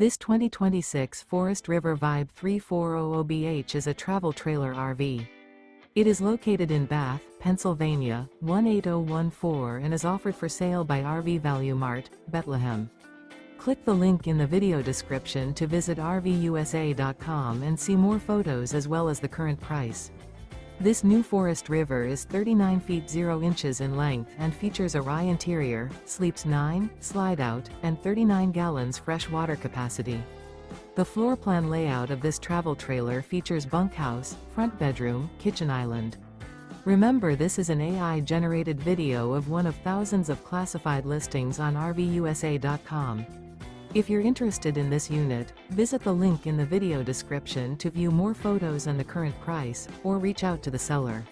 This 2026 Forest River Vibe 3400BH is a travel trailer RV. It is located in Bath, Pennsylvania, 18014 and is offered for sale by RV Value Mart, Behtlehem. Click the link in the video description to visit RVUSA.com and see more photos as well as the current price. This new Forest River is 39 feet 0 inches in length and features a rye interior, sleeps 9, slide-out, and 39 gallons fresh water capacity. The floor plan layout of this travel trailer features bunkhouse, front bedroom, kitchen island. Remember, this is an AI-generated video of one of thousands of classified listings on RVUSA.com. If you're interested in this unit, visit the link in the video description to view more photos and the current price, or reach out to the seller.